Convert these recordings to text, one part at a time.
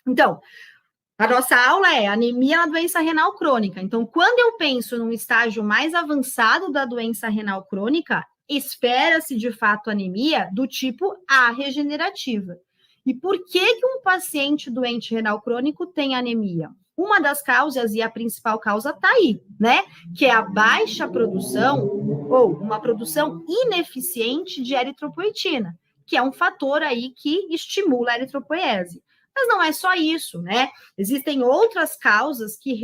Então, a nossa aula é anemia na doença renal crônica. Então, quando eu penso num estágio mais avançado da doença renal crônica, espera-se de fato anemia do tipo A regenerativa. E por que um paciente doente renal crônico tem anemia? Uma das causas, e a principal causa está aí, né? Que é a baixa produção ou uma produção ineficiente de eritropoetina, que é um fator aí que estimula a eritropoiese. Mas não é só isso, né? Existem outras causas que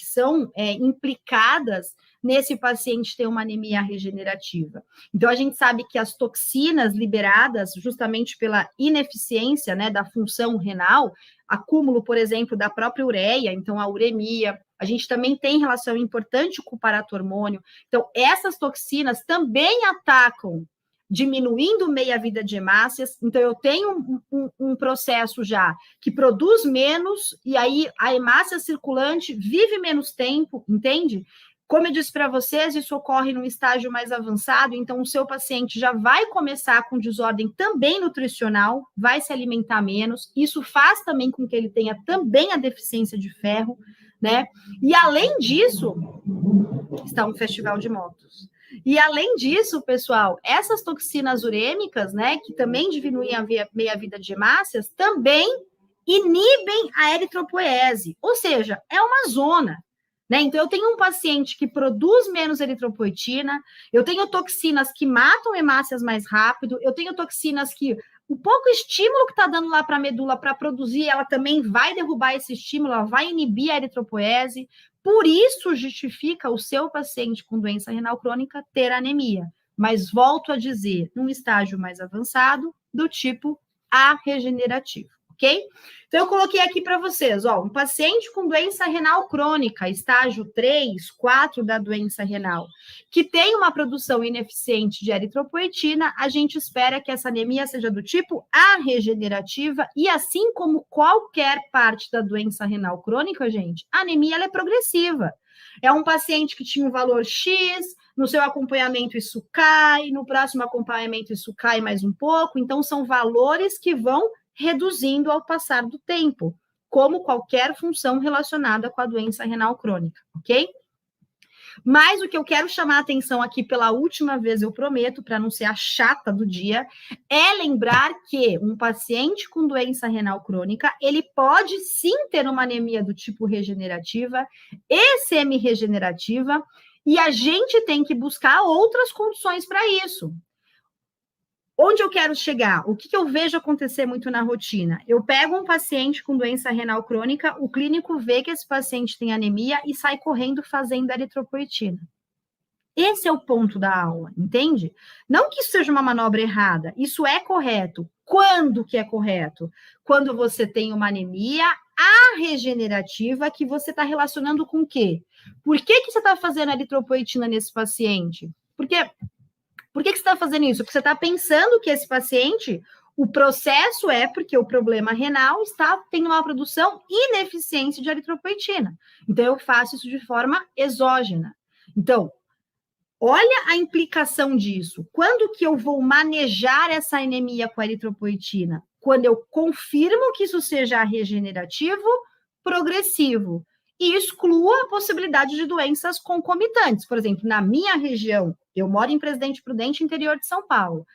são implicadas nesse paciente ter uma anemia regenerativa. Então, a gente sabe que as toxinas liberadas justamente pela ineficiência, né, da função renal, acúmulo, por exemplo, da própria ureia, então a uremia, a gente também tem relação importante com o paratormônio. Então, essas toxinas também atacam diminuindo meia-vida de hemácias, então eu tenho um processo já que produz menos, e aí a hemácia circulante vive menos tempo, entende? Como eu disse para vocês, isso ocorre num estágio mais avançado, então o seu paciente já vai começar com desordem também nutricional, vai se alimentar menos, isso faz também com que ele tenha também a deficiência de ferro, né? E além disso, está um festival de motos. E além disso, pessoal, essas toxinas urêmicas, né, que também diminuem a meia-vida de hemácias, também inibem a eritropoiese, ou seja, é uma zona, né? Então, eu tenho um paciente que produz menos eritropoetina, eu tenho toxinas que matam hemácias mais rápido, eu tenho toxinas que o pouco estímulo que está dando lá para a medula para produzir, ela também vai derrubar esse estímulo, ela vai inibir a eritropoiese. Por isso, justifica o seu paciente com doença renal crônica ter anemia. Mas volto a dizer, num estágio mais avançado, do tipo A regenerativo, ok? Então, eu coloquei aqui para vocês, ó, um paciente com doença renal crônica, estágio 3, 4 da doença renal, que tem uma produção ineficiente de eritropoetina, a gente espera que essa anemia seja do tipo A regenerativa, e assim como qualquer parte da doença renal crônica, gente, a anemia ela é progressiva. É um paciente que tinha um valor X, no seu acompanhamento isso cai, no próximo acompanhamento isso cai mais um pouco, então são valores que vão reduzindo ao passar do tempo, como qualquer função relacionada com a doença renal crônica, ok? Mas o que eu quero chamar a atenção aqui pela última vez, eu prometo, para não ser a chata do dia, é lembrar que um paciente com doença renal crônica, ele pode sim ter uma anemia do tipo regenerativa e semi-regenerativa, e a gente tem que buscar outras condições para isso. Onde eu quero chegar? O que eu vejo acontecer muito na rotina? Eu pego um paciente com doença renal crônica, o clínico vê que esse paciente tem anemia e sai correndo fazendo eritropoetina. Esse é o ponto da aula, entende? Não que isso seja uma manobra errada, isso é correto. Quando que é correto? Quando você tem uma anemia regenerativa que você está relacionando com o quê? Por que você está fazendo eritropoetina nesse paciente? Por que você está fazendo isso? Porque você está pensando que esse paciente, o processo é porque o problema renal está tendo uma produção ineficiente de eritropoetina. Então, eu faço isso de forma exógena. Então, olha a implicação disso. Quando que eu vou manejar essa anemia com a eritropoetina? Quando eu confirmo que isso seja regenerativo, progressivo, e exclua a possibilidade de doenças concomitantes. Por exemplo, na minha região, eu moro em Presidente Prudente, interior de São Paulo.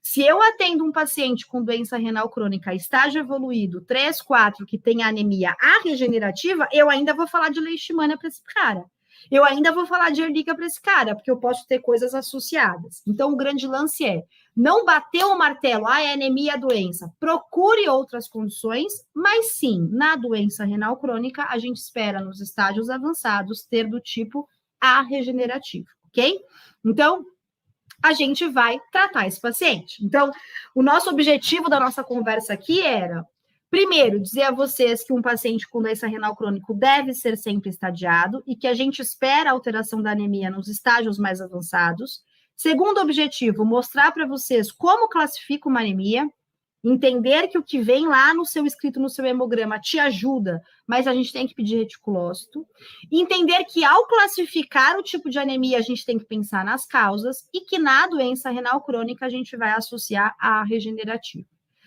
Se eu atendo um paciente com doença renal crônica, estágio evoluído, 3, 4, que tem anemia regenerativa, eu ainda vou falar de leishmania para esse cara. Eu ainda vou falar de Ehrlichia para esse cara, porque eu posso ter coisas associadas. Então, o grande lance é não bater o martelo, é anemia, a doença. Procure outras condições, mas sim, na doença renal crônica, a gente espera nos estágios avançados ter do tipo A regenerativo, ok? Então, a gente vai tratar esse paciente. Então, o nosso objetivo da nossa conversa aqui era, primeiro, dizer a vocês que um paciente com doença renal crônica deve ser sempre estadiado e que a gente espera a alteração da anemia nos estágios mais avançados. Segundo objetivo, mostrar para vocês como classifica uma anemia, entender que o que vem lá no seu escrito, no seu hemograma, te ajuda, mas a gente tem que pedir reticulócito. Entender que ao classificar o tipo de anemia, a gente tem que pensar nas causas e que na doença renal crônica a gente vai associar a regenerativo.